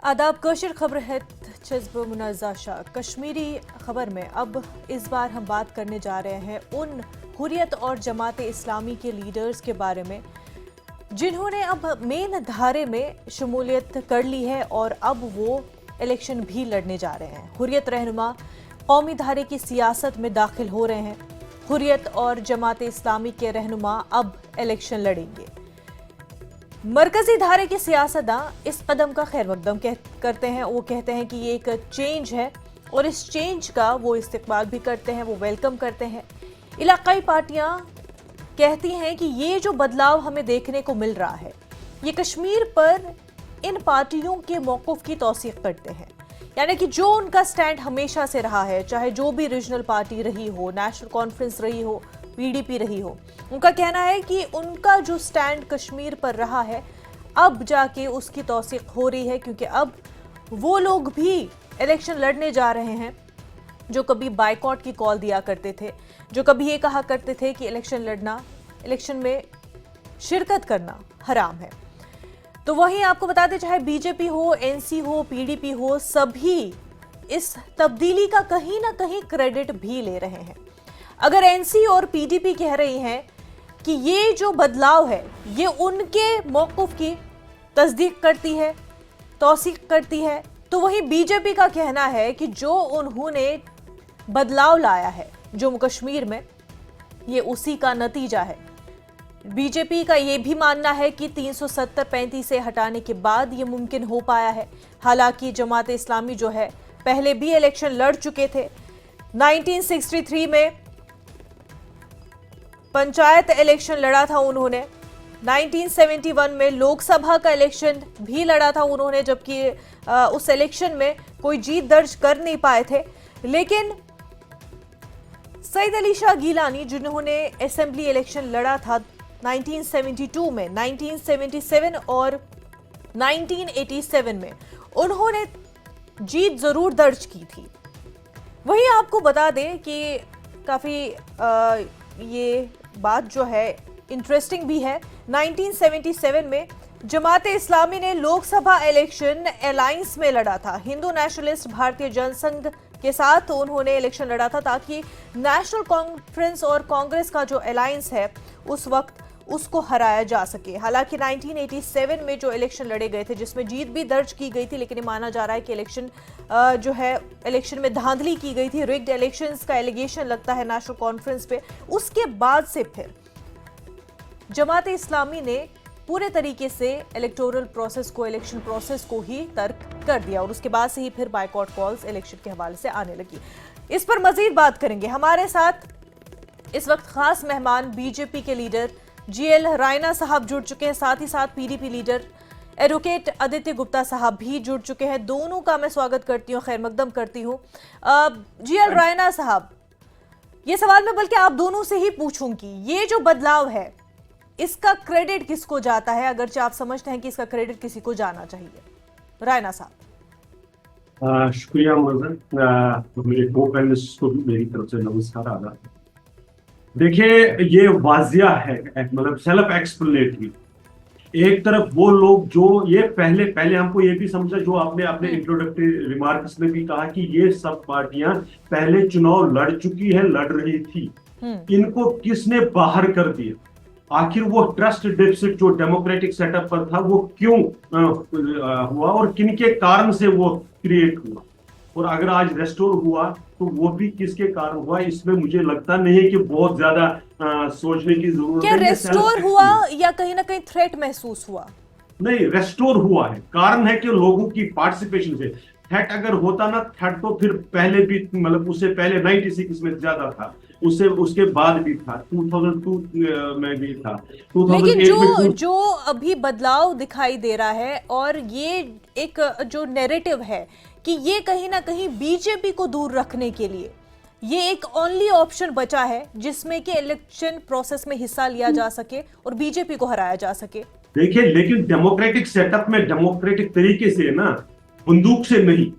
आदाब कशिर खबर है जज्ब मुनज़्ज़ा शाह। कश्मीरी खबर में अब इस बार हम बात करने जा रहे हैं उन हुर्रियत और जमात इस्लामी के लीडर्स के बारे में जिन्होंने अब मेन धारे में शमूलियत कर ली है और अब वो इलेक्शन भी लड़ने जा रहे हैं। हुर्रियत रहनुमा कौमी धारे की सियासत में दाखिल हो रहे हैं। हुर्रियत और जमात इस्लामी के रहनुमा अब इलेक्शन लड़ेंगे। मरकजी धारे के सियासतदां इस कदम का खैर मकदम करते हैं। वो कहते हैं कि ये एक चेंज है और इस चेंज का वो इस्तेमाल भी करते हैं, वो वेलकम करते हैं। इलाकाई पार्टियां कहती हैं कि ये जो बदलाव हमें देखने को मिल रहा है ये कश्मीर पर इन पार्टियों के मौक़िफ़ की तौसीक़ करते हैं, यानी कि जो उनका स्टैंड हमेशा से रहा है, चाहे जो भी रीजनल पार्टी रही हो, नेशनल कॉन्फ्रेंस रही हो, पीडीपी रही हो, उनका कहना है कि उनका जो स्टैंड कश्मीर पर रहा है अब जाके उसकी तौसीक़ हो रही है, क्योंकि अब वो लोग भी इलेक्शन लड़ने जा रहे हैं जो कभी बायकॉट की कॉल दिया करते थे, जो कभी ये कहा करते थे कि इलेक्शन लड़ना, इलेक्शन में शिरकत करना हराम है। तो वहीं आपको बता दें, चाहे बीजेपी हो, एनसी हो, पीडीपी हो, सभी इस तब्दीली का कहीं ना कहीं क्रेडिट भी ले रहे हैं। अगर एनसी और पीडीपी कह रही हैं कि ये जो बदलाव है ये उनके मौक़िफ़ की तस्दीक करती है, तौसीक़ करती है, तो वहीं बीजेपी का कहना है कि जो उन्होंने बदलाव लाया है जम्मू कश्मीर में ये उसी का नतीजा है। बीजेपी का ये भी मानना है कि 370-35 से हटाने के बाद ये मुमकिन हो पाया है। हालांकि जमात इस्लामी जो है पहले भी इलेक्शन लड़ चुके थे। 1963 में पंचायत इलेक्शन लड़ा था उन्होंने, 1971 में लोकसभा का इलेक्शन भी लड़ा था उन्होंने, जबकि उस इलेक्शन में कोई जीत दर्ज कर नहीं पाए थे। लेकिन सईद अली शाह गिलानी जिन्होंने असेंबली इलेक्शन लड़ा था 1972 में, 1977 और 1987 में, उन्होंने जीत जरूर दर्ज की थी। वहीं आपको बता दें कि काफी ये बात जो है इंटरेस्टिंग भी है। 1977 में जमात इस्लामी ने लोकसभा इलेक्शन अलायंस में लड़ा था। हिंदू नेशनलिस्ट भारतीय जनसंघ के साथ उन्होंने इलेक्शन लड़ा था ताकि नेशनल कॉन्फ्रेंस और कांग्रेस का जो अलायंस है उस वक्त उसको हराया जा सके। हालांकि 1987 में जो इलेक्शन लड़े गए थे जिसमें जीत भी दर्ज की गई थी, लेकिन ये माना जा रहा है कि इलेक्शन जो है इलेक्शन में धांधली की गई थी, रिग्ड इलेक्शंस का एलिगेशन लगता है नेशनल कॉन्फ्रेंस पे। उसके बाद से फिर जमात इस्लामी ने पूरे तरीके से इलेक्टोरल प्रोसेस को, इलेक्शन प्रोसेस को ही तर्क कर दिया और उसके बाद से ही फिर बायकॉट कॉल्स इलेक्शन के हवाले से आने लगी। इस पर मजीद बात करेंगे। हमारे साथ इस वक्त खास मेहमान बीजेपी के लीडर जीएल रायना साहब जुड़ चुके हैं, साथ ही साथ PDP leader advocate Aditya Gupta साहब भी जुड़ चुके हैं। दोनों का मैं स्वागत करती हूँ, खैर मकदम करती हूँ। जीएल रायना साहब, ये सवाल मैं बल्कि आप दोनों से ही पूछूंगी, ये जो बदलाव है इसका क्रेडिट किसको जाता है, अगरचे आप समझते हैं कि इसका क्रेडिट किसी को जाना चाहिए? रायना साहब। शुक्रिया मुअज़्ज़ज़, मेरे को पैनलिस्ट को भी मेरी तरफ से नमस्कार आदाब। देखिए, ये वाजिया है, मतलब सेल्फ एक्सप्लेनेटरी। एक तरफ वो लोग जो ये पहले हमको ये भी समझा, जो आपने अपने इंट्रोडक्टरी रिमार्क्स में भी कहा कि ये सब पार्टियां पहले चुनाव लड़ चुकी है, लड़ रही थी, इनको किसने बाहर कर दिया? आखिर वो ट्रस्ट डेफिसिट जो डेमोक्रेटिक सेटअप पर था वो क्यों हुआ और किनके कारण से वो क्रिएट हुआ? और अगर आज रेस्टोर हुआ तो वो भी किसके कारण हुआ? इसमें मुझे लगता नहीं है कि बहुत ज्यादा सोचने की जरूरत है। क्या रेस्टोर हुआ या कहीं ना कहीं थ्रेट महसूस हुआ? नहीं, रेस्टोर हुआ है। कारण है कि लोगों की पार्टिसिपेशन से। थ्रेट अगर होता ना, थ्रेट तो फिर पहले भी, मतलब उससे पहले 96 में ज्यादा था, उससे उसके बाद भी था, 2002 में भी था, 2008 लेकिन जो अभी बदलाव दिखाई दे रहा है और ये एक जो नैरेटिव है कि ये कहीं ना कहीं बीजेपी को दूर रखने के लिए ये एक ओनली ऑप्शन बचा है जिसमें कि इलेक्शन प्रोसेस में हिस्सा लिया जा सके और बीजेपी को हराया जा सके। देखिए, लेकिन डेमोक्रेटिक सेटअप में डेमोक्रेटिक तरीके से ना, बंदूक से नहीं,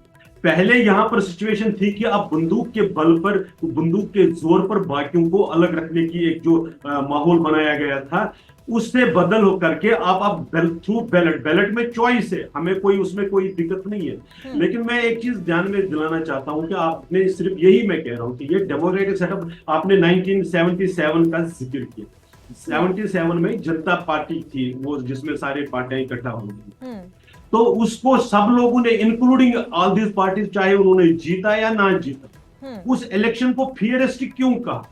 पहले यहां पर सिचुएशन थी कि अब बंदूक के बल पर, बंदूक के जोर पर बाकियों को अलग रखने की एक जो माहौल बनाया गया था, उससे बदल होकर के आप थ्रू बैलेट, बैलेट में चॉइस है, हमें कोई उसमें कोई दिक्कत नहीं है। लेकिन मैं एक चीज ध्यान में दिलाना चाहता हूं कि आपने सिर्फ यही मैं कह रहा हूं कि ये डेमोक्रेटिक सेटअप, आपने 1977 का जिक्र किया, 77 में जनता पार्टी थी वो, जिसमें सारे पार्टियां इकट्ठा हो गई, तो उसको सब लोगों ने इंक्लूडिंग ऑल दीज पार्टीज, चाहे उन्होंने जीता या ना जीता, उस इलेक्शन को फियरेस्ट क्यों कहा?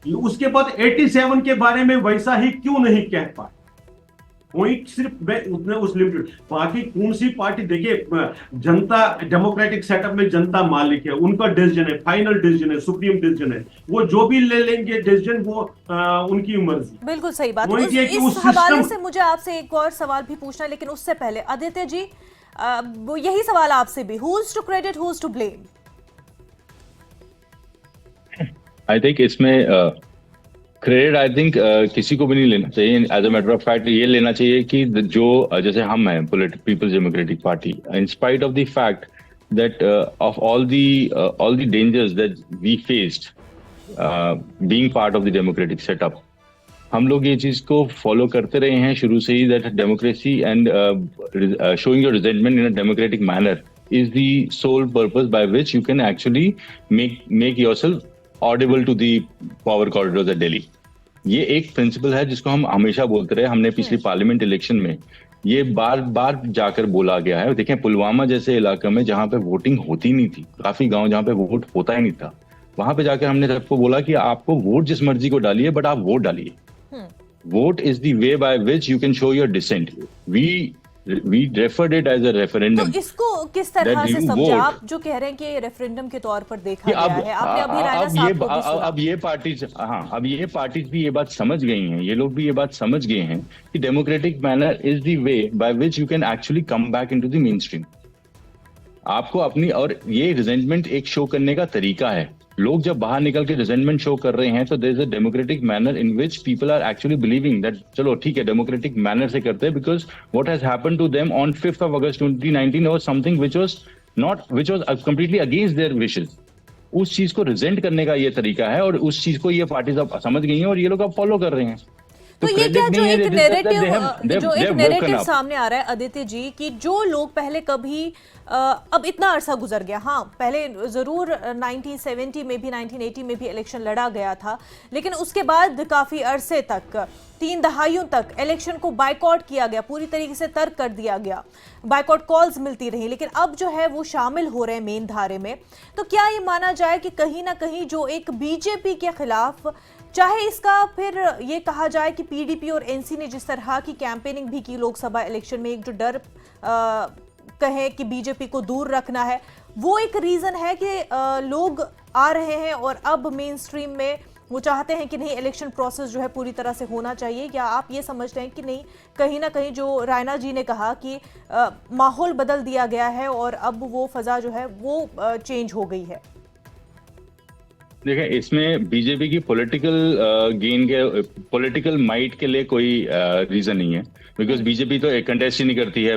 उसके बाद 87 के बारे में वैसा ही क्यों नहीं कह पाए? पॉइंट सिर्फ उतने उस लिमिटेड, बाकी कौन सी पार्टी, देखिए जनता, डेमोक्रेटिक सेटअप में जनता मालिक है, उनका डिसीजन है, फाइनल डिसीजन है, सुप्रीम डिसीजन है, वो जो भी ले लेंगे डिसीजन वो उनकी मर्जी। बिल्कुल सही बात। इस हवाले से मुझे आपसे एक और सवाल भी पूछना है, लेकिन उससे पहले आदित्य जी, वो यही सवाल आपसे भी, who is to credit, who is to blame? I think इसमें क्रेडिट आई थिंक किसी को भी नहीं लेना चाहिए। As a matter of fact ये लेना चाहिए कि जो जैसे हम हैं People's Democratic Party, in spite of the fact that of all the dangers that we faced being part of the democratic setup, हम लोग ये चीज को फॉलो करते रहे हैं शुरू से ही, that democracy and showing your resentment in a democratic manner is the sole purpose by which you can actually make yourself audible to the power corridors at Delhi. ये एक प्रिंसिपल है जिसको हम हमेशा बोलते रहे। हमने पिछली पार्लियामेंट इलेक्शन में ये बार बार जाकर बोला गया है। देखें, पुलवामा जैसे इलाके में जहां पे वोटिंग होती नहीं थी, काफी गांव जहां पे वोट होता ही नहीं था, वहां पे जाकर हमने सबको बोला कि आपको वोट जिस मर्जी को डालिए, बट आप वोट डालिए। Vote is the way by which you can show your dissent. We referred it as a referendum. तो इसको किस तरह से समझा आप, जो कह रहे हैं कि रेफरेंडम के तौर पर देखा गया है? आपने अभी राणा साहब को भी सुना। अब ये पार्टीज भी ये बात समझ गई हैं, ये लोग भी ये बात समझ गए हैं कि democratic manner is the way by which you can actually come back into the main stream. आपको अपनी, और ये रिजेंटमेंट एक शो करने का तरीका है। लोग जब बाहर निकल के रिजेंटमेंट शो कर रहे हैं तो there is a democratic manner in which people are actually believing that चलो ठीक है, डेमोक्रेटिक मैनर से करते हैं, because what has happened to them on 5th of August 2019 was something which was completely against their wishes. उस चीज को regent करने का ये तरीका है, और उस चीज को ये पार्टीज अब समझ गई हैं और ये लोग अब फॉलो कर रहे हैं। तो ये क्या जो एक नैरेटिव सामने आ रहा है आदित्य जी, कि जो लोग पहले कभी अब इतना अरसा गुजर गया, हाँ पहले जरूर 1970 में भी 1980 में भी इलेक्शन लड़ा गया था, लेकिन उसके बाद काफी अरसे तक, 3 दहाइयों तक इलेक्शन को बायकॉट किया गया, पूरी तरीके से तर्क कर दिया गया, बायकॉट कॉल्स मिलती रही, लेकिन अब जो है वो शामिल हो रहे हैं मेन धारे में। तो क्या ये माना जाए कि कहीं ना कहीं जो एक बीजेपी के खिलाफ, चाहे इसका फिर ये कहा जाए कि पीडीपी और एनसी ने जिस तरह की कैंपेनिंग भी की लोकसभा इलेक्शन में, एक जो डर कहे कि बीजेपी को दूर रखना है, वो एक रीजन है कि लोग आ रहे हैं और अब मेन स्ट्रीम में वो चाहते हैं कि नहीं, इलेक्शन प्रोसेस जो है पूरी तरह से होना चाहिए? या आप ये समझते हैं कि नहीं, कहीं ना कहीं जो रायना जी ने कहा कि माहौल बदल दिया गया है और अब वो फजा जो है वो चेंज हो गई है? देखिए, इसमें बीजेपी की पॉलिटिकल गेन के, पॉलिटिकल माइट के लिए कोई रीजन नहीं है, बिकॉज बीजेपी तो एक कंटेस्ट ही नहीं करती है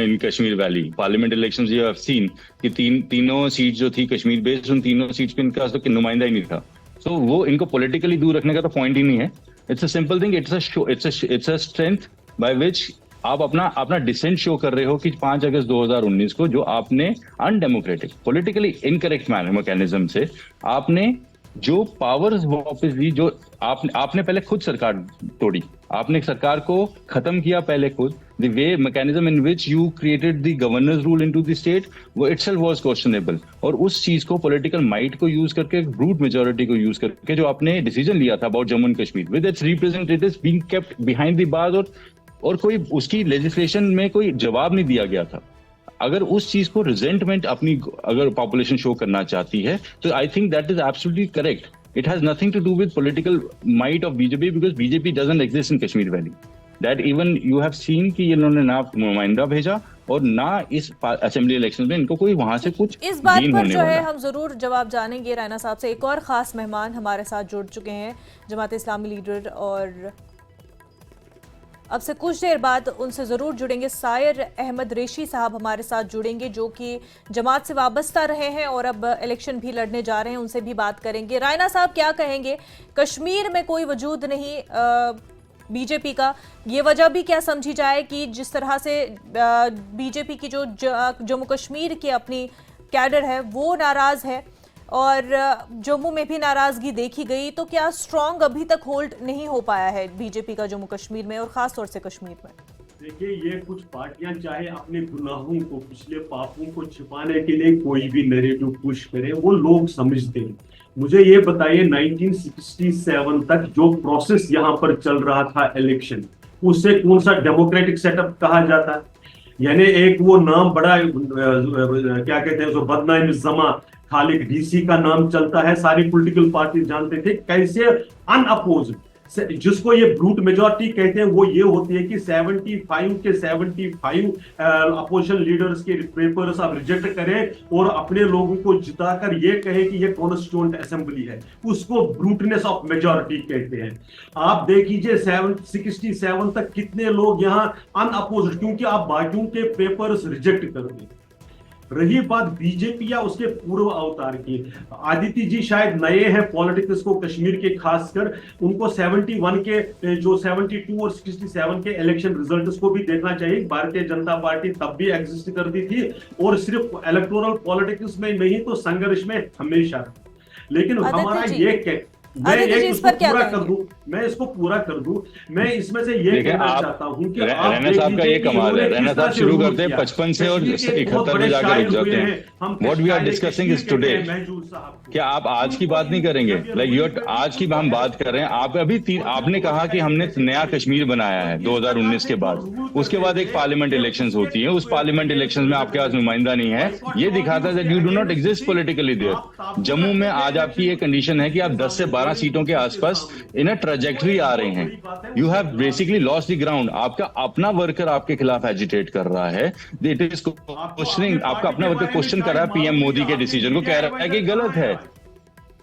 in Kashmir valley parliament elections. You have seen कि तीनों सीट जो थी कश्मीर बेस्ड, उन तीनों सीट्स पे इनका तो नुमाइंदा ही नहीं था। सो वो इनको पॉलिटिकली दूर रखने का तो पॉइंट ही नहीं है। It's a simple thing, it's a strength by which आप अपना डिसेंट शो कर रहे हो कि 5 अगस्त 2019 को जो आपने अनडेमोक्रेटिक, पॉलिटिकली इनकरेक्ट मैकेनिज्म से आपने जो पावर्स वापस दी, जो आपने पहले खुद सरकार तोड़ी, आपने सरकार को खत्म किया पहले खुद। The way mechanism in which you created the governors rule into the state, वो इटसेल्फ वाज क्वेश्चनेबल। और उस चीज को, पॉलिटिकल माइट को यूज करके, ब्रूट मेजोरिटी को यूज करके जो आपने डिसीजन लिया था about Jammu and Kashmir, with its representatives being kept behind the bars, और कोई उसकी लेजिस्लेशन में कोई जवाब नहीं दिया गया था। अगर उस चीज को रिजेंटमेंट अपनी अगर पॉपुलेशन शो करना चाहती है, तो I think that is absolutely correct. It has nothing to do with political might of BJP, because BJP doesn't exist in Kashmir valley. That even you have seen कि इन्होंने ना नुमाइंदा भेजा और ना इस असेंबली इलेक्शन में इनको कोई वहां से कुछ इस बात पर जो है हम जरूर जवाब जानेंगे रायना साहब से। एक और खास मेहमान हमारे साथ जुड़ चुके हैं, जमात इस्लामी लीडर और अब से कुछ देर बाद उनसे ज़रूर जुड़ेंगे। सायर अहमद रेशी साहब हमारे साथ जुड़ेंगे, जो कि जमात से वाबस्ता रहे हैं और अब इलेक्शन भी लड़ने जा रहे हैं, उनसे भी बात करेंगे। रायना साहब क्या कहेंगे, कश्मीर में कोई वजूद नहीं बीजेपी का, ये वजह भी क्या समझी जाए कि जिस तरह से बीजेपी की जो जम्मू कश्मीर की अपनी कैडर है वो नाराज़ है और जम्मू में भी नाराजगी देखी गई, तो क्या स्ट्रांग अभी तक होल्ड नहीं हो पाया है बीजेपी का जम्मू कश्मीर में और खास तौर से कश्मीर में? देखिए, ये कुछ पार्टियां चाहे अपने गुनाहों को, पिछले पापों को छिपाने के लिए कोई भी नैरेटिव पुश करे, वो लोग समझते हैं। मुझे ये बताइए, 1967 तक जो प्रोसेस यहाँ पर चल रहा था इलेक्शन, उससे कौन सा डेमोक्रेटिक सेटअप कहा जाता है? यानी एक वो नाम बड़ा क्या कहते हैं उसको, बदनाम जमा खालिक डीसी का नाम चलता है, सारी पॉलिटिकल पार्टी जानते थे कैसे अनअपोज्ड, जिसको ये ब्रूट मेजॉरिटी कहते हैं, वो ये होती है कि 75 के 75 अपोजिशन लीडर्स के पेपर्स आप रिजेक्ट करें और अपने लोगों को जिताकर ये कहें कि ये कॉन्स्टिट्यूएंट असेंबली है, उसको ब्रूटनेस ऑफ मेजॉरिटी कहते हैं। आप देख लीजिए 67 तक कितने लोग यहाँ अनअपोज्ड, क्योंकि आप बाकियों के पेपर्स रिजेक्ट कर दें। रही बात बीजेपी या उसके पूर्व अवतार की, आदित्य जी शायद नए हैं पॉलिटिक्स को कश्मीर के, खासकर उनको 71 के जो 72 और 67 के इलेक्शन रिजल्ट्स को भी देखना चाहिए। भारतीय जनता पार्टी तब भी एग्जिस्ट करती थी और सिर्फ इलेक्टोरल पॉलिटिक्स में नहीं तो संघर्ष में हमेशा। लेकिन हमारा ये मैं इसको पूरा कर दूं, मैं इसमें से ये कहना चाहता हूं कि रैना साहब का ये कमाल है, रैना साहब शुरू करते हैं 55 से और 71 में जाकर रुक जाते हैं। What we are discussing is today. क्या आप आज की बात नहीं करेंगे? लाइक आज की हम बात कर रहे हैं। आप अभी आपने कहा कि हमने नया कश्मीर बनाया है 2019 के बाद, उसके बाद एक पार्लियामेंट इलेक्शंस होती है, उस पार्लियामेंट इलेक्शंस में आपके पास नुमाइंदा नहीं है, ये दिखाता है that you do not exist politically there. Jammu में आज आपकी ये कंडीशन है कि आप 10 से 12 सीटों के आसपास इन अ ट्रैजेक्टरी आ रहे हैं। You have basically lost the ground. आपका अपना वर्कर आपके खिलाफ एजिटेट कर रहा है, इट इज क्वेश्चनिंग, आपका अपना वर्कर क्वेश्चन कर रहा है पीएम मोदी के डिसीजन को, कह रहा है कि गलत है।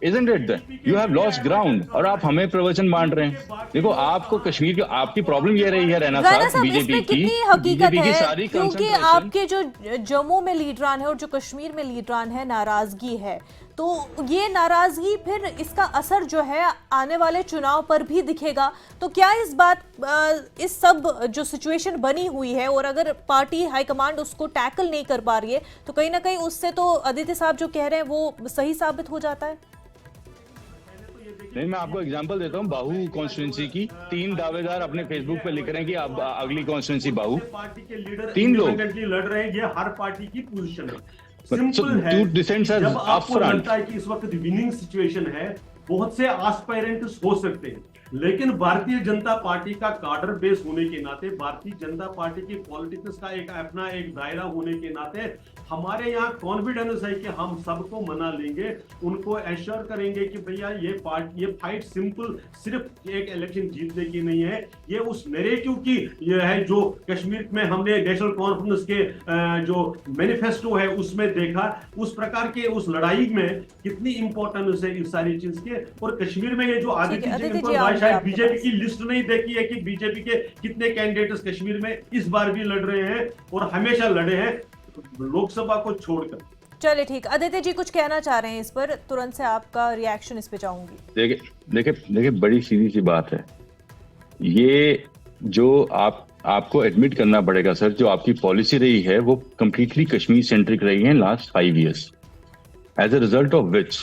Isn't it? You have lost ground और आप हमें प्रवचन बांट रहे हैं। देखो, आपको कश्मीर की आपकी प्रॉब्लम ये रही है रैना साहब, बीजेपी की हकीकत है सारी, क्योंकि आपके जो जम्मू में लीडरान है और जो कश्मीर में लीडरान है, नाराजगी है, तो ये नाराजगी फिर इसका असर जो है आने वाले चुनाव पर भी दिखेगा। तो क्या इस सब जो सिचुएशन बनी हुई है और अगर पार्टी हाईकमांड उसको टैकल नहीं कर पा रही है, तो कहीं ना कहीं उससे तो आदित्य साहब जो कह रहे हैं वो सही साबित हो जाता है? नहीं, मैं आपको एग्जांपल देता हूँ बाहू कॉन्स्टिट्यूंसी की। 3 दावेदार अपने फेसबुक पे लिख रहे हैं कि अब अगली कॉन्स्टिट्यूंसी बाहू, पार्टी के लीडर 3 लोग लड़ रहे हैं। ये हर पार्टी की पोजीशन है, सिंपल है। जब आपको लगता है कि इस वक्त विनिंग सिचुएशन है, बहुत से एस्पायरेंट्स हो सकते हैं, लेकिन भारतीय जनता पार्टी का कार्डर बेस होने के नाते, भारतीय जनता पार्टी की पॉलिटिक्स का अपना एक दायरा होने के नाते हमारे यहाँ कॉन्फिडेंस है कि हम सबको मना लेंगे, उनको एश्योर करेंगे कि भैया ये फाइट सिंपल सिर्फ एक इलेक्शन जीतने की नहीं है, ये उस नैरेटिव की ये है जो कश्मीर में हमने नेशनल कॉन्फ्रेंस के जो मैनिफेस्टो है उसमें देखा। उस प्रकार के उस लड़ाई में कितनी इंपॉर्टेंस है इस सारी चीज के। और कश्मीर में ये जो आदित्य जी शायद बीजेपी की लिस्ट नहीं देखी है कि बीजेपी के कितने कैंडिडेट्स कश्मीर में इस बार भी लड़ रहे हैं और हमेशा लड़े हैं लोकसभा को छोड़कर। चलिए ठीक, आदित्य जी कुछ कहना चाह रहे हैं इस पर, तुरंत से आपका रिएक्शन इस पे चाहूंगी। देखिए बड़ी सीधी सी बात है ये, जो आपको एडमिट करना पड़ेगा सर, जो आपकी पॉलिसी रही है वो कंप्लीटली कश्मीर सेंट्रिक रही है last 5 years, as a result of which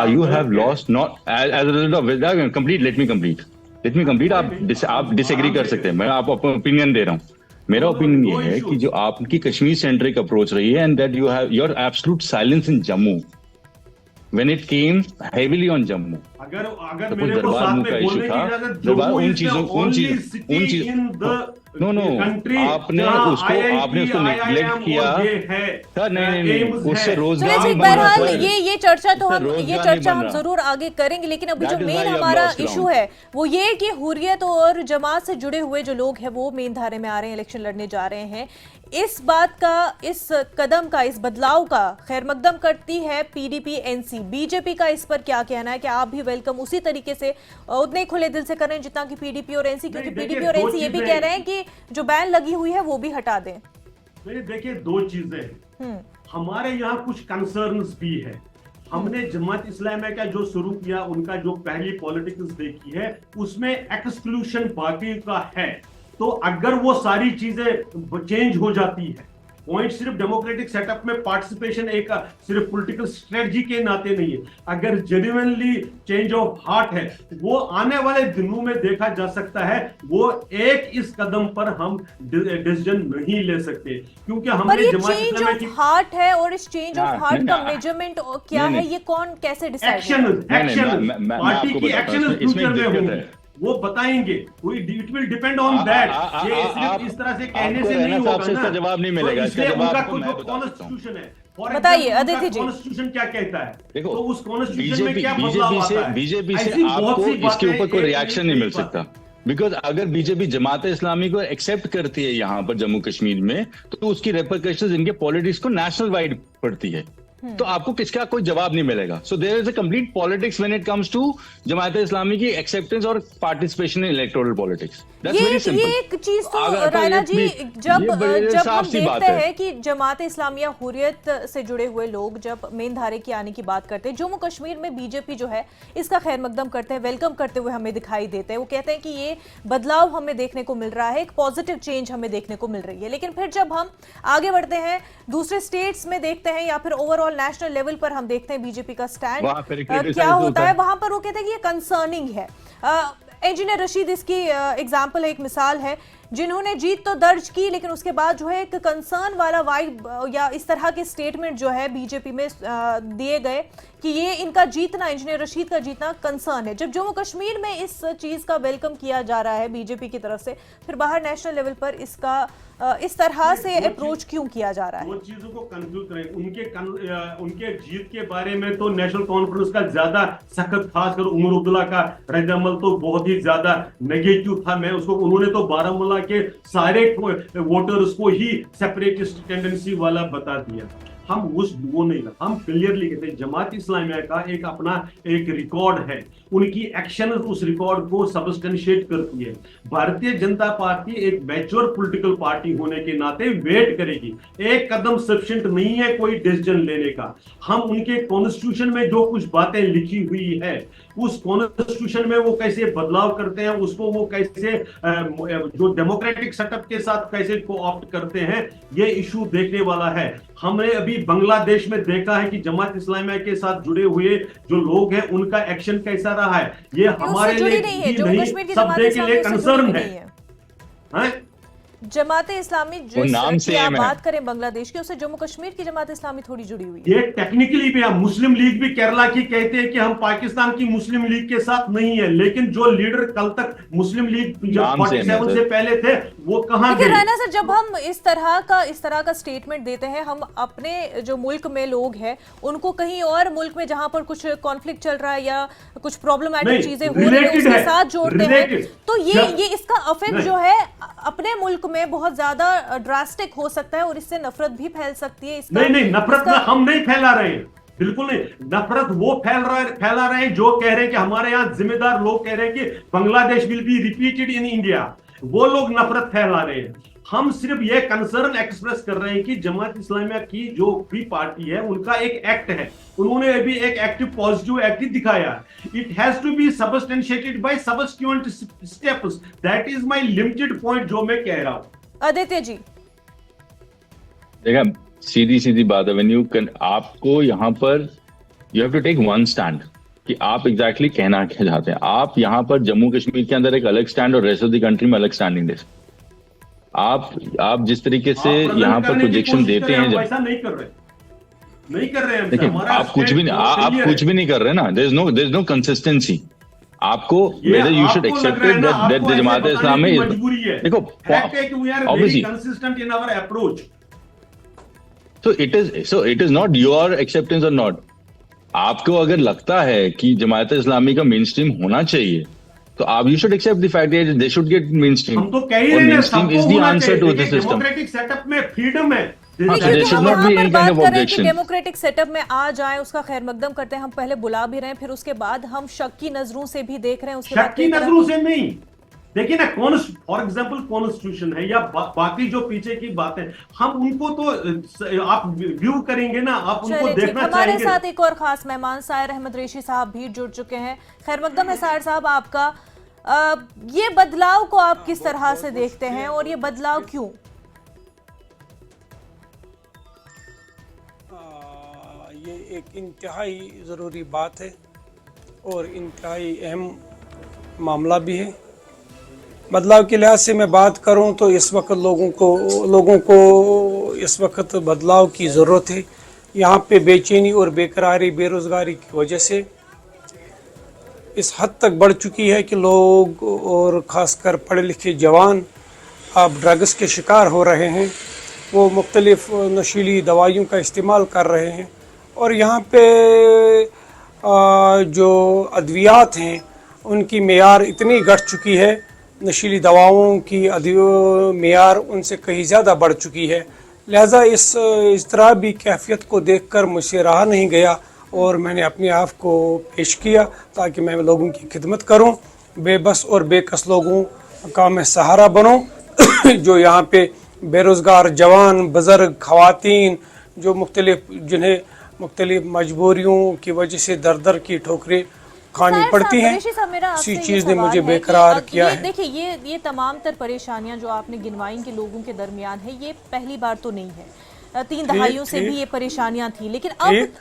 you have lost, not as a result of which, let me complete। आप डिसएग्री कर सकते हैं, मैं आपको अपना ओपिनियन दे रहा हूँ। मेरा ओपिनियन ये है कि जो आपकी कश्मीर सेंट्रिक अप्रोच रही है, and that you have your absolute silence in Jammu when it came heavily on Jammu. अगर मेरे को साथ में बोलने की इजाजत, Jammu is the only city in the country, आपने उसको नेग्लेक्ट किया सर। नहीं, उससे रोजगार। ये चर्चा हम जरूर आगे करेंगे, लेकिन अभी जो मेन हमारा इशू है वो ये कि हुर्रियत और जमात से जुड़े हुए जो लोग हैं वो मेन धारे में आ रहे हैं, इलेक्शन लड़ने जा रहे हैं। इस बात का, इस कदम का, इस बदलाव का खैर मकदम करती है पीडीपी एनसी। बीजेपी का इस पर क्या कहना है? क्या आप भी वेलकम वेलकम उसी तरीके से उतने ही खुले दिल से कर रहे हैं जितना कि पीडीपी और एनसी, क्योंकि नहीं, पीडीपी और देखिए, एनसी ये भी दो कह रहे हैं कि जो बैन लगी हुई है वो भी हटा दें। नहीं, देखिए दो चीजें हैं। हमारे यहाँ कुछ कंसर्न्स भी है। हमने जमात इस्लामिया का जो शुरू किया, उनका जो पहली पॉलिटिक्स देखी है, उसमें एक्सक्लूशन पार्टी का है। तो अगर वो सारी चीजें चेंज हो जाती है, पॉइंट सिर्फ डेमोक्रेटिक सेटअप में पार्टिसिपेशन एक सिर्फ पॉलिटिकल स्ट्रेटजी के नाते नहीं है, अगर जेन्युइनली चेंज ऑफ हार्ट है, वो आने वाले दिनों में देखा जा सकता है। वो एक इस कदम पर हम डिसीजन नहीं ले सकते, क्योंकि पर हमने ये जमात चेंज इस्लामिया ऑफ की हार्ट है और इस चेंज ऑफ हाँ, हार्ट का नहीं, मेजरमेंट क्या नहीं, है, नहीं। ये कौन कैसे डिसाइड एक्शन मैं पार्टी आपको की बताता हूँ, एक्शन इसमें फ्यूचर में दिक्कत होंगी, है। वो बताएंगे। It will depend on that. ये सिर्फ इस तरह से कहने से नहीं होगा ना। इसका जवाब नहीं मिलेगा, तो इसका इसलिए जवाब उनका आपको कुछ मैं बता सकता हूँ। कॉन्स्टिट्यूशन है, फॉर बताइए, एग्जांपल अदिति जी। कॉन्स्टिट्यूशन क्या कहता है, देखो, तो उस कॉन्स्टिट्यूशन में क्या बदलाव बीजेपी आता है। बीजेपी से ऐसी बहुत आपको सी इसके बातें ऊपर कोई एक रिएक्शन नहीं नई मिल बात सकता, बिकॉज अगर बीजेपी जमात इस्लामी को एक्सेप्ट करती है यहाँ पर जम्मू कश्मीर में, तो उसकी रेपरकशंस इनके पॉलिटिक्स को नेशनल वाइड पड़ती है। तो आपको किसका कोई जवाब नहीं मिलेगा। So there is a complete politics when it comes to Jamaat Islami की एक्सेप्टेंस और participation in electoral politics. That's very simple. ये एक चीज तो रायना जी, जब हम देखते हैं कि जमात इस्लामिया हुर्रियत से जुड़े हुए लोग जब मेन धारे की आने की बात करते हैं, जम्मू कश्मीर में बीजेपी जो है इसका खैर मकदम करते हैं, वेलकम करते हुए हमें दिखाई देते हैं। वो कहते हैं कि ये बदलाव हमें देखने को मिल रहा है, एक पॉजिटिव चेंज हमें देखने को मिल रही है। लेकिन फिर जब हम आगे बढ़ते हैं, दूसरे स्टेट्स में देखते हैं या फिर ओवरऑल नेशनल लेवल पर हम देखते हैं बीजेपी का स्टैंड क्या होता है, वहां पर वो कहते हैं कि ये कंसर्निंग है। इंजीनियर रशीद इसकी एग्जाम्पल है, एक मिसाल है, जिन्होंने जीत तो दर्ज की लेकिन उसके बाद जो है एक कंसर्न वाला वाइब या इस तरह के स्टेटमेंट जो है बीजेपी में दिए गए कि ये इनका जीतना, इंजीनियर रशीद का जीतना कंसर्न है। जब जम्मू कश्मीर में इस चीज का वेलकम किया जा रहा है बीजेपी की तरफ से, फिर बाहर नेशनल लेवल पर इसका इस तरह से अप्रोच क्यों किया जा रहा है? वो चीजों को कंफ्यूज करें। उनके जीत के बारे में तो नेशनल कॉन्फ्रेंस का ज्यादा सख्त, खासकर उमर अब्दुल्ला का रद्द-ए-अमल तो बहुत ही ज्यादा नेगेटिव था। मैं उसको, उन्होंने तो बारामूला के सारे वोटर्स को ही सेपरेटिस्ट टेंडेंसी वाला बता दिया। हम वो नहीं, हम क्लियरली कहते हैं जमात इस्लामिया का एक अपना एक रिकॉर्ड है, उनकी एक्शन उस रिकॉर्ड को सबस्टेंशिएट करती है। भारतीय जनता पार्टी एक मैच्योर पॉलिटिकल पार्टी होने के नाते वेट करेगी। एक कदम सफिशिएंट नहीं है कोई डिसीजन लेने का। हम उनके कॉन्स्टिट्यूशन में जो कुछ बातें लिखी हुई है, उस कॉन्स्टिट्यूशन में वो कैसे बदलाव करते हैं, उसको वो कैसे जो डेमोक्रेटिक सेटअप के साथ कैसे कोऑप्ट करते हैं, ये इशू देखने वाला है। हमने अभी बांग्लादेश में देखा है कि जमात इस्लामिया के साथ जुड़े हुए जो लोग हैं, उनका एक्शन कैसा रहा है। ये हमारे लिए नहीं, सब के लिए कंसर्न है। जमात इस्लामी जिसकी आप बात करें बांग्लादेश की, उससे जम्मू कश्मीर की जमात इस्लामी थोड़ी जुड़ी हुई है। ये टेक्निकली भी है। मुस्लिम लीग भी केरला की कहते हैं कि हम पाकिस्तान की मुस्लिम लीग के साथ नहीं है, लेकिन जो लीडर कल तक मुस्लिम लीग जब 47 से पहले थे, वो कहां गए? रहना सर, जब हम इस तरह का स्टेटमेंट देते हैं, हम अपने जो मुल्क में लोग हैं उनको कहीं और मुल्क में जहां पर कुछ कॉन्फ्लिक्ट चल रहा है या कुछ प्रॉब्लमेटिक चीजें हो रही है उसके साथ जोड़ते हैं, तो ये इसका इफेक्ट जो है अपने मुल्क में बहुत ज्यादा ड्रास्टिक हो सकता है और इससे नफरत भी फैल सकती है। नहीं, नफरत हम नहीं फैला रहे हैं, बिल्कुल नहीं। नफरत वो फैला रहे हैं जो कह रहे हैं कि हमारे यहाँ जिम्मेदार लोग कह रहे हैं कि Bangladesh will be repeated in India. वो लोग नफरत फैला रहे हैं। हम सिर्फ ये कंसर्न एक्सप्रेस कर रहे हैं कि जमात इस्लामिया की जो भी पार्टी है, उनका एक एक्ट है, उन्होंने अभी एक एक्टिव पॉजिटिव एक्ट दिखाया। It has to be substantiated by subsequent steps. That is my limited point जो मैं कह रहा हूं। आदित्य जी, देखा, सीधी बात है, व्हेन यू कैन, आपको यहाँ पर you have to take one stand कि आप एग्जैक्टली कहना क्या चाहते हैं। आप यहाँ पर जम्मू कश्मीर के अंदर एक अलग स्टैंड और रेस्ट ऑफ द कंट्री में अलग स्टैंडिंग दे। आप जिस तरीके से यहाँ पर प्रोजेक्शन देते हैं, वैसा नहीं कर रहे हैं। देखिए, आप कुछ भी नहीं कर रहे ना। There is no consistency. आपको whether you should accept it that the Jamaat Islami is, देखो, obviously consistent in our approach. So it is not your acceptance or not. आपको अगर लगता है कि जमात इस्लामी का मेन स्ट्रीम होना चाहिए, तो आप you should accept the fact they should get mainstream. हम तो कह ही रहे हैं, mainstream is the answer to the system. Democratic setup में फ्रीडम है, This देखिए, there तो should हम not यहाँ be पर any बात kind of कर रहे हैं कि objection. डेमोक्रेटिक सेटअप में आ जाए, उसका खैर मकदम करते हैं। हम पहले बुला भी रहे हैं, फिर उसके बाद हम शक की नजरों से भी देख रहे हैं, उसके बाद शक की कई तरह नजरों से नहीं, देखिए ना, कौन फॉर एग्जाम्पल कॉन्स्टिट्यूशन है या बाकी जो पीछे की बातें, हम उनको तो आप व्यू करेंगे ना, आप उनको चलिए ठीक। देखना हमारे चाहेंगे। साथ एक और खास मेहमान सायर अहमद रेशी साहब भी जुड़ चुके हैं। खैर मकदम है सायर साहब आपका। ये बदलाव को आप किस तरह से देखते हैं और ये बदलाव क्यों? ये एक इंतहाई ज़रूरी बात है और इंतहाई अहम मामला भी है। बदलाव के लिहाज से मैं बात करूं तो इस वक्त लोगों को इस वक्त बदलाव की ज़रूरत है। यहाँ पे बेचैनी और बेकरारी, बेरोज़गारी की वजह से इस हद तक बढ़ चुकी है कि लोग और ख़ासकर पढ़े लिखे जवान अब ड्रग्स के शिकार हो रहे हैं। वो मुख्तलिफ नशीली दवाइयों का इस्तेमाल कर रहे हैं और यहाँ पे जो अद्वियात हैं उनकी मेयार इतनी घट चुकी है, नशीली दवाओं की मेयार उनसे कहीं ज़्यादा बढ़ चुकी है। लिहाजा इस तरह भी कैफियत को देखकर मुझसे रहा नहीं गया और मैंने अपने आप को पेश किया ताकि मैं लोगों की खिदमत करूं, बेबस और बेकस लोगों का मैं सहारा बनूं जो यहाँ पे बेरोज़गार जवान, बुज़ुर्ग, ख़वातीन जो जिन्हें मुख्तलिफ मजबूरियों की वजह से दर दर की ठोकरें खानी पड़ती हैं, इसी चीज़ ने मुझे बेकरार किया है। देखिए, ये तमाम तर परेशानियां जो आपने गिनवाई के लोगों के दरमियान है, ये पहली बार तो नहीं है। 3 दहाइयों से भी ये परेशानियां थी, लेकिन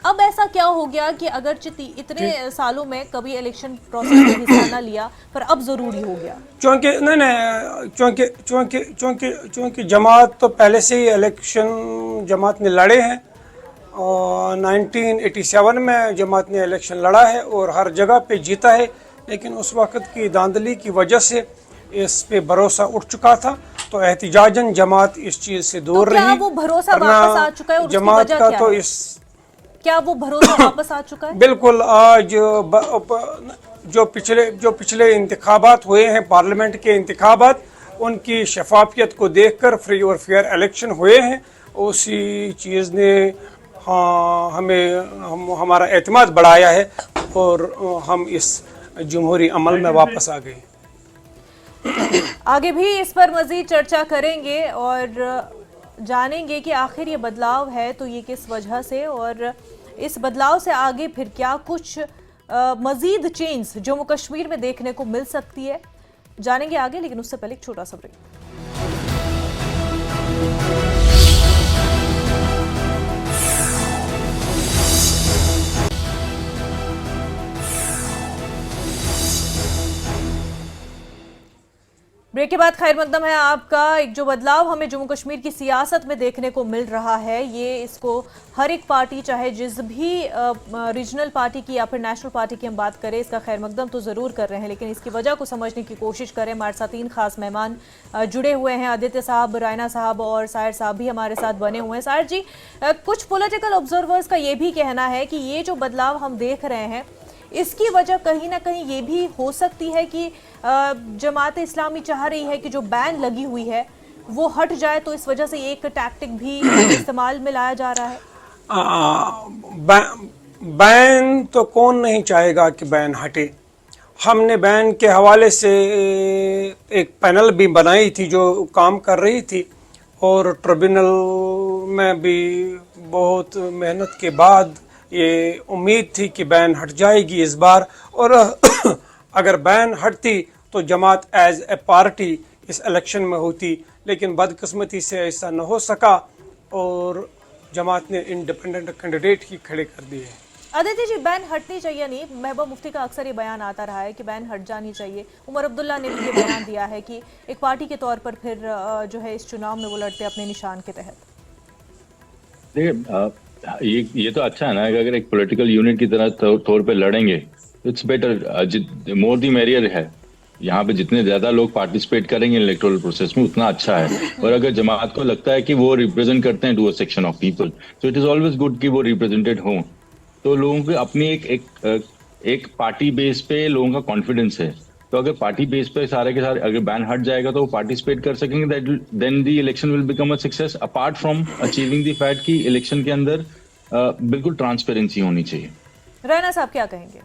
अब ऐसा क्या हो गया कि अगर इतने सालों में कभी इलेक्शन प्रोसेस में हिस्सा न लिया, पर अब जरूरी हो गया? चूंकि जमात तो पहले से ही इलेक्शन जमात ने लड़े हैं और 1987 में जमात ने इलेक्शन लड़ा है और हर जगह पे जीता है, लेकिन उस वक़्त की धांधली की वजह से इस पे भरोसा उठ चुका था, तो एहतिजाजन जमात इस चीज़ से दूर रही। क्या वो भरोसा वापस आ चुका है? और जमात का तो क्या वो भरोसा वापस आ चुका है? बिल्कुल। आज जो पिछले इंतखाबात हुए हैं, पार्लियामेंट के इंतखाबात, उनकी शफाफियत को देखकर फ्री और फेयर इलेक्शन हुए हैं। उसी चीज़ ने हमारा एतमाद बढ़ाया है और हम इस जमहूरी अमल में वापस आ गए। आगे भी इस पर मजीद चर्चा करेंगे और जानेंगे कि आखिर ये बदलाव है तो ये किस वजह से, और इस बदलाव से आगे फिर क्या कुछ मजीद चेंज जम्मू कश्मीर में देखने को मिल सकती है, जानेंगे आगे। लेकिन उससे पहले एक छोटा सा ब्रेक। ब्रेक के बाद खैर मकदम है आपका। एक जो बदलाव हमें जम्मू कश्मीर की सियासत में देखने को मिल रहा है, ये इसको हर एक पार्टी, चाहे जिस भी रीजनल पार्टी की या फिर नेशनल पार्टी की हम बात करें, इसका खैर मकदम तो ज़रूर कर रहे हैं, लेकिन इसकी वजह को समझने की कोशिश करें। हमारे साथ 3 खास मेहमान जुड़े हुए हैं, आदित्य साहब, रायना साहब और सायर साहब भी हमारे साथ बने हुए हैं। सायर जी, कुछ पॉलिटिकल ऑब्जर्वर्स का ये भी कहना है कि ये जो बदलाव हम देख रहे हैं, इसकी वजह कहीं ना कहीं ये भी हो सकती है कि जमात इस्लामी चाह रही है कि जो बैन लगी हुई है वो हट जाए, तो इस वजह से एक टैक्टिक भी इस्तेमाल में लाया जा रहा है। बैन तो कौन नहीं चाहेगा कि बैन हटे। हमने बैन के हवाले से एक पैनल भी बनाई थी जो काम कर रही थी और ट्रिब्यूनल में भी बहुत मेहनत के बाद ये उम्मीद थी कि बैन हट जाएगी इस बार, और अगर बैन हटती तो जमात एज ए पार्टी इस इलेक्शन में होती, लेकिन बदकिस्मती से ऐसा न हो सका और जमात ने इंडिपेंडेंट कैंडिडेट ही खड़े कर दिए। आदित्य जी, बैन हटनी चाहिए नहीं, महबूबा मुफ्ती का अक्सर ये बयान आता रहा है कि बैन हट जानी चाहिए। उमर अब्दुल्ला ने भी ये बयान दिया है कि एक पार्टी के तौर पर फिर जो है इस चुनाव में वो लड़ते अपने निशान के तहत। ये तो अच्छा है ना, अगर एक पॉलिटिकल यूनिट की तरह तौर पे लड़ेंगे तो it's better, more the merrier है। यहाँ पे जितने ज्यादा लोग पार्टिसिपेट करेंगे इलेक्टोरल प्रोसेस में उतना अच्छा है। और अगर जमात को लगता है कि वो रिप्रेजेंट करते हैं to a section of people, तो इट इज ऑलवेज गुड कि वो रिप्रेजेंटेड हों। तो लोगों को अपनी एक पार्टी बेस पे लोगों का कॉन्फिडेंस है, तो अगर पार्टी बेस पे सारे के सारे अगर बैन हट जाएगा तो वो पार्टिसिपेट कर सकेंगे, then the election will become a success, apart from achieving the fact कि इलेक्शन के अंदर बिल्कुल ट्रांसपेरेंसी होनी चाहिए। रैना साहब क्या कहेंगे?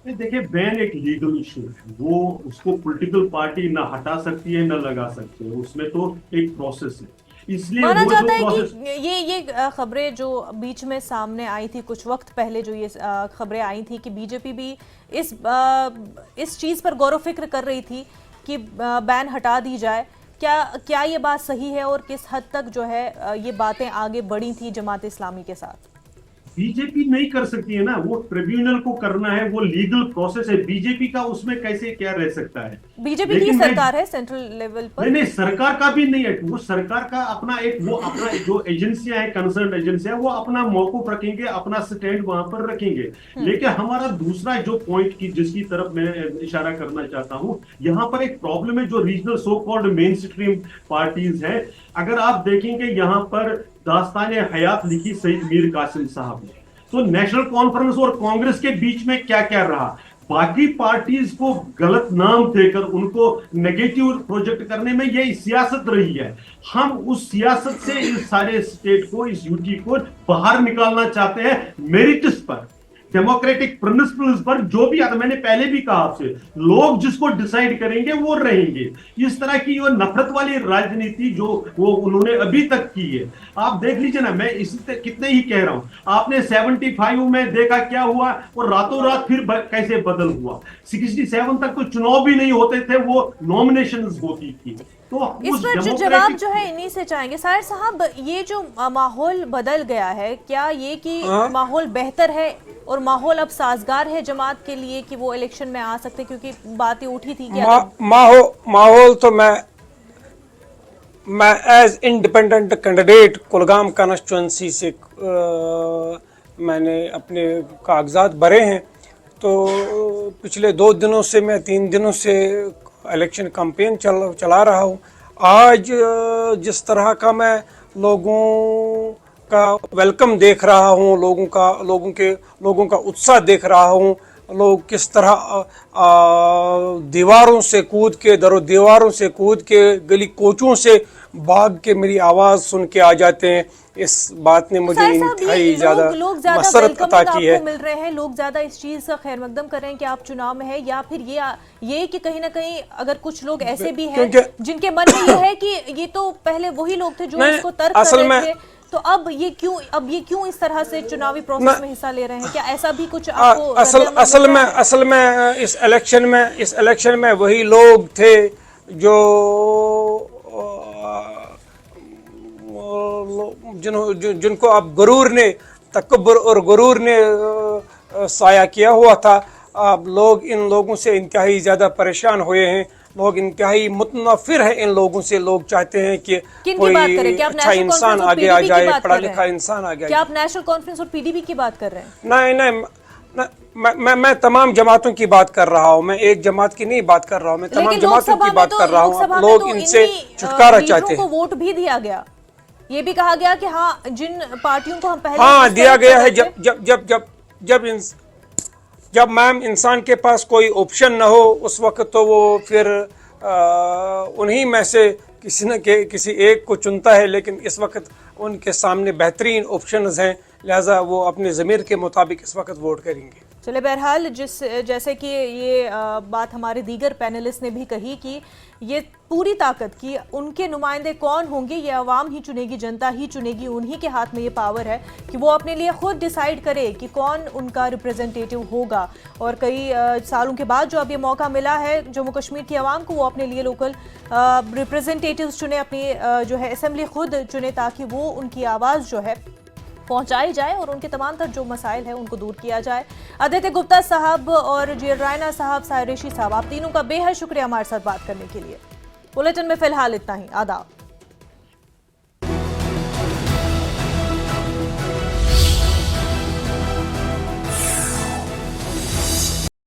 देखिए, बैन एक लीगल इशू है, वो उसको पॉलिटिकल पार्टी ना हटा सकती है ना लगा सकती है, उसमें तो एक प्रोसेस है, इसलिए माना वो जाता जो है प्रोसेस कि ये खबरें जो बीच में सामने आई थी कुछ वक्त पहले, जो ये खबरें आई थी कि बीजेपी भी इस चीज पर गौर फिक्र कर रही थी कि बैन हटा दी जाए, क्या ये बात सही है और किस हद तक जो है ये बातें आगे बढ़ी थी जमात इस्लामी के साथ? बीजेपी नहीं कर सकती है ना, वो ट्रिब्यूनल को करना है, वो लीगल प्रोसेस है, बीजेपी का उसमें कैसे क्या रह सकता है? बीजेपी की सरकार है सेंट्रल लेवल पर। नहीं, सरकार का भी नहीं है, वो सरकार का अपना जो एजेंसियां हैं, कंसर्न एजेंसियां, वो अपना मौकूफ रखेंगे, अपना स्टैंड वहां पर रखेंगे। लेकिन हमारा दूसरा जो पॉइंट की जिसकी तरफ मैं इशारा करना चाहता हूं, यहाँ पर एक प्रॉब्लम है, जो regional so called main stream parties है। अगर आप देखेंगे यहाँ पर दास्तान हयात लिखी सईद मीर कासिम साहब ने, तो नेशनल कॉन्फ्रेंस और कांग्रेस के बीच में क्या क्या रहा, बाकी पार्टीज को गलत नाम देकर उनको नेगेटिव प्रोजेक्ट करने में यह सियासत रही है। हम उस सियासत से इस सारे स्टेट को, इस यूटी को बाहर निकालना चाहते हैं, मेरिट्स पर, डेमोक्रेटिक प्रिंसिपल्स पर, जो भी आता, मैंने पहले भी कहा आपसे, लोग जिसको डिसाइड करेंगे वो रहेंगे। इस तरह की वो नफरत वाली राजनीति जो वो उन्होंने अभी तक की है, आप देख लीजिए ना, मैं इसी कितने ही कह रहा हूं, आपने 75 में देखा क्या हुआ और रातों रात फिर कैसे बदल हुआ। 67 तक तो चुनाव भी नहीं होते थे, वो नॉमिनेशंस होती थी। तो इस पर जो जवाब जो है इन्हीं से चाहेंगे। साहिर साहब, ये जो माहौल बदल गया है, क्या ये कि माहौल बेहतर है और माहौल अब साजगार है जमात के लिए कि वो इलेक्शन में आ सकते, क्योंकि बातें उठी थी कि माहौल तो मैं as independent candidate Kulgam constituency से मैंने अपने कागजात भरे हैं, तो पिछले 2 दिनों से, मैं 3 दिनों से इलेक्शन कैंपेन चला रहा हूँ। आज जिस तरह का मैं लोगों का वेलकम देख रहा हूँ, लोगों का उत्साह देख रहा हूँ, लोग किस तरह दीवारों से कूद के, दीवारों से कूद के, गली कोचों से भाग के मेरी आवाज सुन के आ जाते हैं, इस बात ने मुझे इंतहाई ज्यादा मसरत अता की है। मिल रहे हैं लोग, ज्यादा इस चीज का खैर मकदम कर रहे हैं कि आप चुनाव में है, या फिर ये कि कहीं ना कहीं अगर कुछ लोग ऐसे भी हैं जिनके मन में ये है कि ये तो पहले वही लोग थे जो इसको तर्क कर रहे थे, तो अब ये क्यों इस तरह से चुनावी प्रोसेस में हिस्सा ले रहे हैं? क्या ऐसा भी कुछ आपको असल में इस इलेक्शन में वही लोग थे जो जिनको अब तकब्बुर और गुरूर ने साया किया हुआ था। अब इन लोगों से इंतहाई ज़्यादा परेशान हुए हैं, लोग इंतहाई मुतनफिर हैं इन लोगों से। लोग चाहते हैं कि कोई अच्छा इंसान आगे आ जाए, पढ़ा लिखा इंसान आगे आ जाए। क्या आप नेशनल कॉन्फ्रेंस और पीडीपी की बात कर रहे हैं? नहीं, मैं तमाम जमातों की बात कर रहा हूँ, मैं एक जमात की नहीं बात कर रहा हूँ, मैं तमाम जमातों की बात कर रहा हूँ। लोग इनसे छुटकारा चाहते हैं। वोट भी दिया गया, ये भी कहा गया कि हाँ, जिन पार्टियों को हम पहले दिया गया है, जब मैम इंसान के पास कोई ऑप्शन न हो उस वक्त तो वो फिर उन्हीं में से किसी एक को चुनता है, लेकिन इस वक्त उनके सामने बेहतरीन ऑप्शंस हैं, लिहाजा वो अपने ज़मीर के मुताबिक इस वक्त वोट करेंगे। चले, बहरहाल जैसे कि ये बात हमारे दीगर पैनलिस्ट ने भी कही कि ये पूरी ताकत की उनके नुमाइंदे कौन होंगे ये अवाम ही चुनेगी, जनता ही चुनेगी, उन्हीं के हाथ में ये पावर है कि वो अपने लिए खुद डिसाइड करे कि कौन उनका रिप्रेजेंटेटिव होगा। और कई सालों के बाद जो अब ये मौका मिला है जम्मू कश्मीर की आवाम को, वो अपने लिए लोकल रिप्रेजेंटेटिव्स चुने, अपनी जो है असेंबली खुद चुने, ताकि वो उनकी आवाज़ जो है पहुंचाई जाए और उनके तमाम तर जो मसाइल है उनको दूर किया जाए। आदित्य गुप्ता साहब और रैना साहब, साहिर रेशी साहब, आप तीनों का बेहद शुक्रिया हमारे साथ बात करने के लिए। बुलेटिन में फिलहाल इतना ही। आदाब।